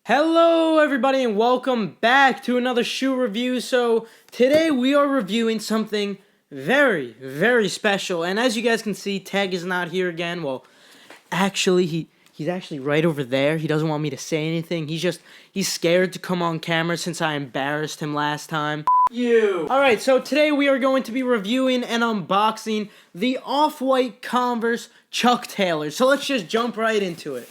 Hello everybody and welcome back to another shoe review. So today we are reviewing something very special, and as you guys can see, Tag is not here again. Well, actually he's actually right over there. He doesn't want me to say anything. He's scared to come on camera since I embarrassed him last time. Alright, so today we are going to be reviewing and unboxing the Off-White Converse Chuck Taylors. So let's just jump right into it.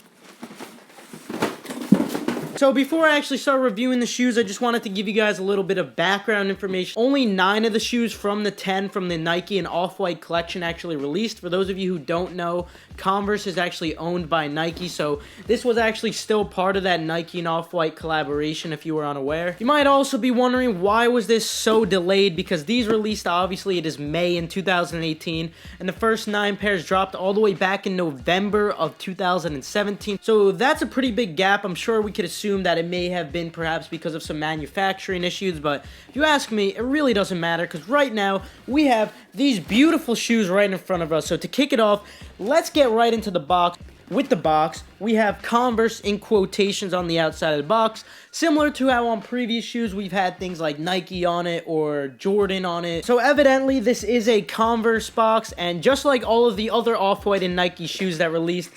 So before I actually start reviewing the shoes, I just wanted to give you guys a little bit of background information. Only 9 of the shoes from the 10 from the Nike and Off-White collection actually released. For those of you who don't know, Converse is actually owned by Nike, so this was actually still part of that Nike and Off-White collaboration, if you were unaware. You might also be wondering, why was this so delayed? Because these released, obviously, it is May in 2018, and the first 9 pairs dropped all the way back in November of 2017. So that's a pretty big gap. I'm sure we could assume that it may have been perhaps because of some manufacturing issues, but if you ask me, it really doesn't matter, because right now we have these beautiful shoes right in front of us. So to kick it off, let's get right into the box. With the box, we have Converse in quotations on the outside of the box, similar to how on previous shoes we've had things like Nike on it or Jordan on it. So evidently this is a Converse box, and just like all of the other Off-White and Nike shoes that released,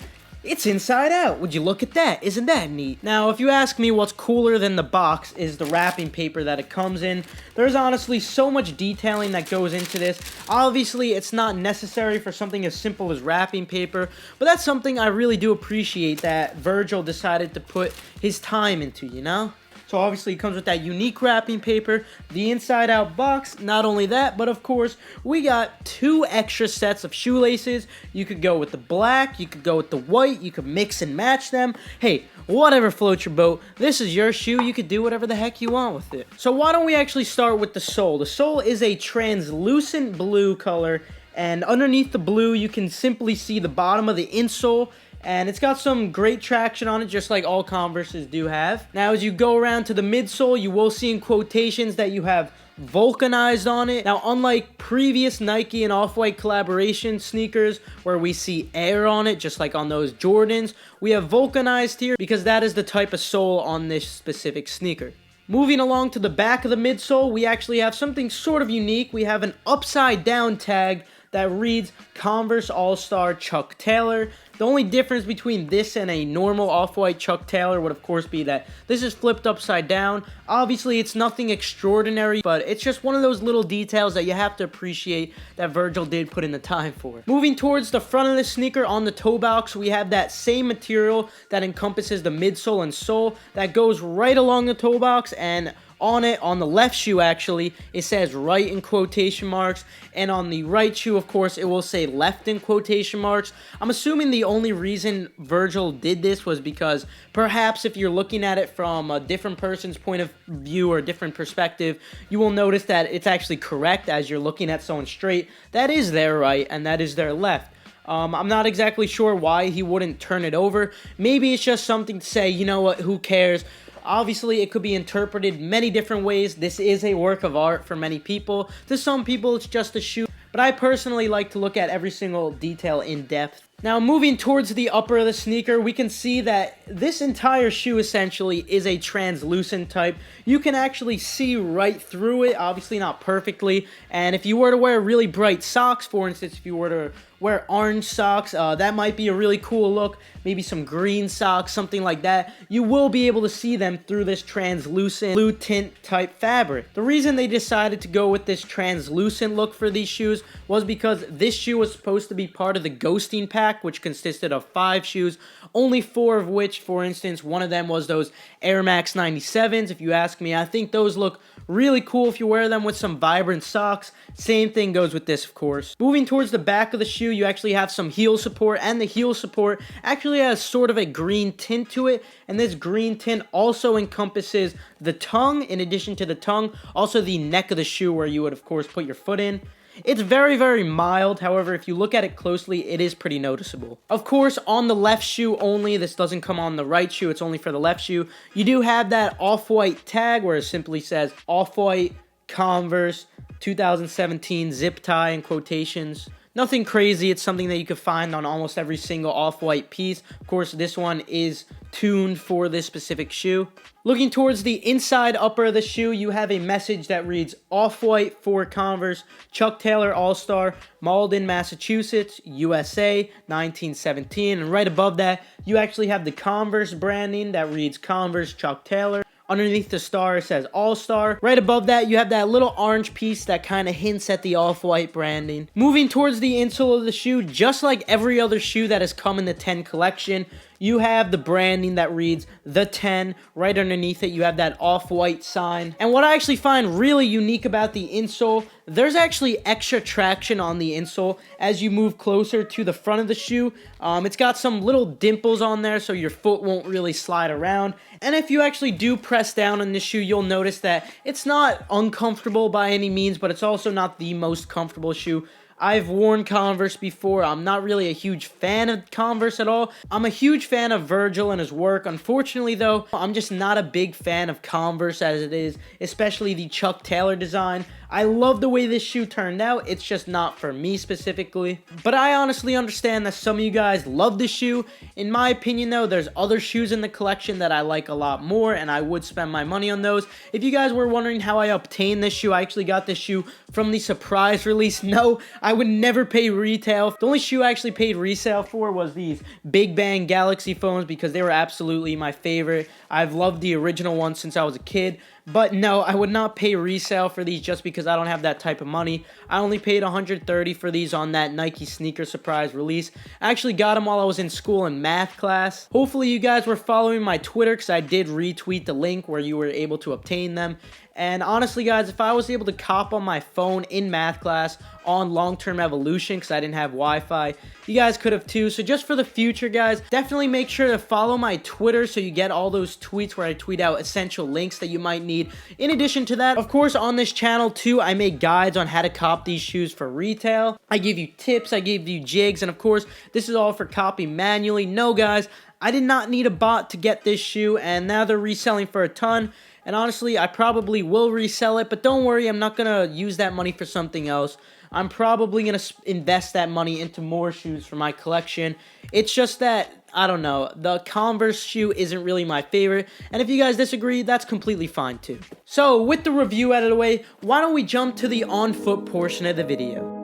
it's inside out. Would you look at that? Isn't that neat? Now, if you ask me, what's cooler than the box is the wrapping paper that it comes in. There's honestly so much detailing that goes into this. Obviously, it's not necessary for something as simple as wrapping paper, but that's something I really do appreciate that Virgil decided to put his time into, you know? So obviously it comes with that unique wrapping paper, the inside out box. Not only that, but of course we got 2 extra sets of shoelaces. You could go with the black, you could go with the white, you could mix and match them. Hey, whatever floats your boat. This is your shoe. You could do whatever the heck you want with it. So why don't we actually start with the sole? The sole is a translucent blue color, and underneath the blue you can simply see the bottom of the insole. And it's got some great traction on it, just like all Converses do have. Now, as you go around to the midsole, you will see in quotations that you have vulcanized on it. Now, unlike previous Nike and Off-White collaboration sneakers where we see air on it, just like on those Jordans, we have vulcanized here because that is the type of sole on this specific sneaker. Moving along to the back of the midsole, we actually have something sort of unique. We have an upside down tag that reads Converse All-Star Chuck Taylor. The only difference between this and a normal Off-White Chuck Taylor would of course be that this is flipped upside down. Obviously it's nothing extraordinary, but it's just one of those little details that you have to appreciate that Virgil did put in the time for. Moving towards the front of the sneaker, on the toe box we have that same material that encompasses the midsole and sole that goes right along the toe box, and on it, on the left shoe actually, it says right in quotation marks, and on the right shoe, of course, it will say left in quotation marks. I'm assuming the only reason Virgil did this was because perhaps if you're looking at it from a different person's point of view or a different perspective, you will notice that it's actually correct as you're looking at someone straight. That is their right and that is their left. I'm not exactly sure why he wouldn't turn it over. Maybe it's just something to say, you know what, who cares? Obviously, it could be interpreted many different ways. This is a work of art for many people. To some people, it's just a shoe. But I personally like to look at every single detail in depth. Now, moving towards the upper of the sneaker, we can see that this entire shoe essentially is a translucent type. You can actually see right through it, obviously not perfectly. And if you were to wear really bright socks, for instance, if you were to wear orange socks, that might be a really cool look. Maybe some green socks, something like that. You will be able to see them through this translucent blue tint type fabric. The reason they decided to go with this translucent look for these shoes was because this shoe was supposed to be part of the ghosting pack, which consisted of 5 shoes, only 4 of which, for instance, one of them was those Air Max 97s. If you ask me, I think those look really cool if you wear them with some vibrant socks. Same thing goes with this, of course. Moving towards the back of the shoe, you actually have some heel support, and the heel support actually has sort of a green tint to it, and this green tint also encompasses the tongue. In addition to the tongue, also the neck of the shoe where you would of course put your foot in. It's very mild. However, if you look at it closely, it is pretty noticeable. Of course, on the left shoe only, this doesn't come on the right shoe, it's only for the left shoe. You do have that Off-White tag where it simply says Off-White Converse 2017 zip tie in quotations. Nothing crazy. It's something that you could find on almost every single Off-White piece. Of course, this one is tuned for this specific shoe. Looking towards the inside upper of the shoe, you have a message that reads Off-White for Converse, Chuck Taylor All-Star, Malden, Massachusetts, USA, 1917. And right above that, you actually have the Converse branding that reads Converse Chuck Taylor. Underneath the star, it says All-Star. Right above that, you have that little orange piece that kind of hints at the off-white branding. Moving towards the insole of the shoe, just like every other shoe that has come in the 10 collection, you have the branding that reads The 10. Right underneath it, you have that off-white sign. And what I actually find really unique about the insole, there's actually extra traction on the insole as you move closer to the front of the shoe. It's got some little dimples on there so your foot won't really slide around. And if you actually do press down on this shoe, you'll notice that it's not uncomfortable by any means, but it's also not the most comfortable shoe. I've worn Converse before. I'm not really a huge fan of Converse at all. I'm a huge fan of Virgil and his work. Unfortunately, though, I'm just not a big fan of Converse as it is, especially the Chuck Taylor design. I love the way this shoe turned out. It's just not for me specifically. But I honestly understand that some of you guys love this shoe. In my opinion, though, there's other shoes in the collection that I like a lot more, and I would spend my money on those. If you guys were wondering how I obtained this shoe, I actually got this shoe from the surprise release. No, I would never pay retail. The only shoe I actually paid resale for was these Big Bang Galaxy phones because they were absolutely my favorite. I've loved the original ones since I was a kid. But no, I would not pay resale for these just because I don't have that type of money. I only paid $130 for these on that Nike sneaker surprise release. I actually got them while I was in school in math class. Hopefully you guys were following my Twitter because I did retweet the link where you were able to obtain them. And honestly, guys, if I was able to cop on my phone in math class on long-term evolution because I didn't have Wi-Fi, you guys could have too. So just for the future, guys, definitely make sure to follow my Twitter so you get all those tweets where I tweet out essential links that you might need. In addition to that, of course, on this channel too, I make guides on how to cop these shoes for retail. I give you tips, I give you jigs, and of course, this is all for copying manually. No, guys, I did not need a bot to get this shoe, and now they're reselling for a ton. And honestly, I probably will resell it, but don't worry, I'm not going to use that money for something else. I'm probably going to invest that money into more shoes for my collection. It's just that, I don't know, the Converse shoe isn't really my favorite. And if you guys disagree, that's completely fine too. So, with the review out of the way, why don't we jump to the on-foot portion of the video.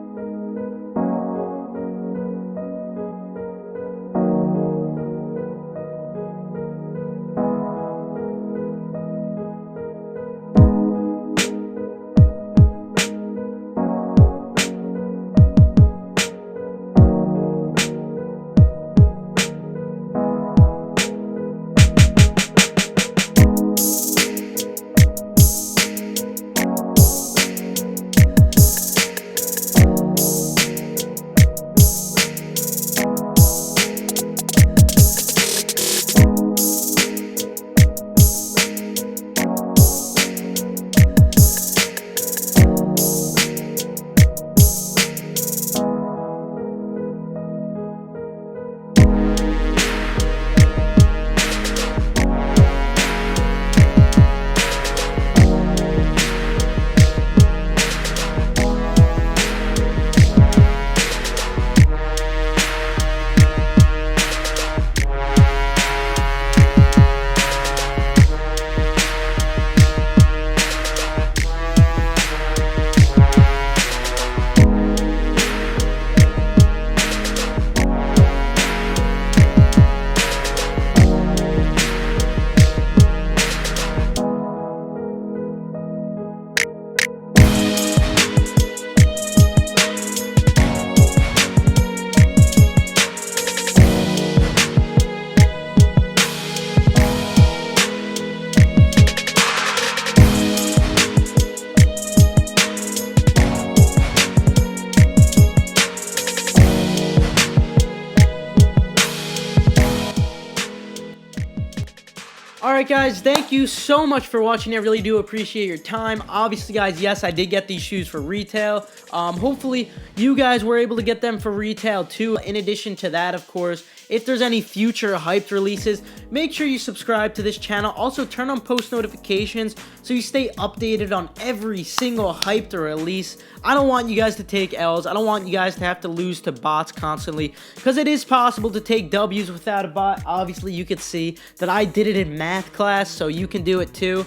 Alright guys, thank you so much for watching. I really do appreciate your time. Obviously guys, yes, I did get these shoes for retail. Hopefully you guys were able to get them for retail too. In addition to that, of course, if there's any future hyped releases. Make sure you subscribe to this channel. Also, turn on post notifications so you stay updated on every single hyped release. I don't want you guys to take L's. I don't want you guys to have to lose to bots constantly, because it is possible to take W's without a bot. Obviously, you could see that I did it in math class, so you can do it too.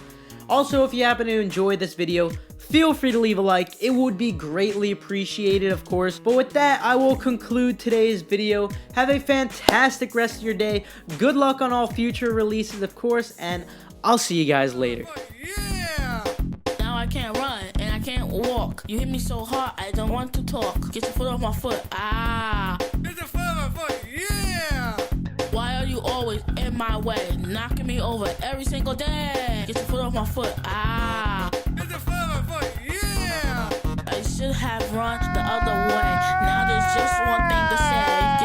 Also, if you happen to enjoy this video, feel free to leave a like. It would be greatly appreciated, of course. But with that, I will conclude today's video. Have a fantastic rest of your day. Good luck on all future releases, of course, and I'll see you guys later. Yeah! Now I can't run and I can't walk. You hit me so hard, I don't want to talk. Get your foot off my foot. Ah! Get your foot off my foot. Yeah! Why are you always in my way? Knocking me over every single day. Get your foot off my foot. Ah! Get your foot off my foot. Yeah! I should have run the other way. Now there's just one thing to say.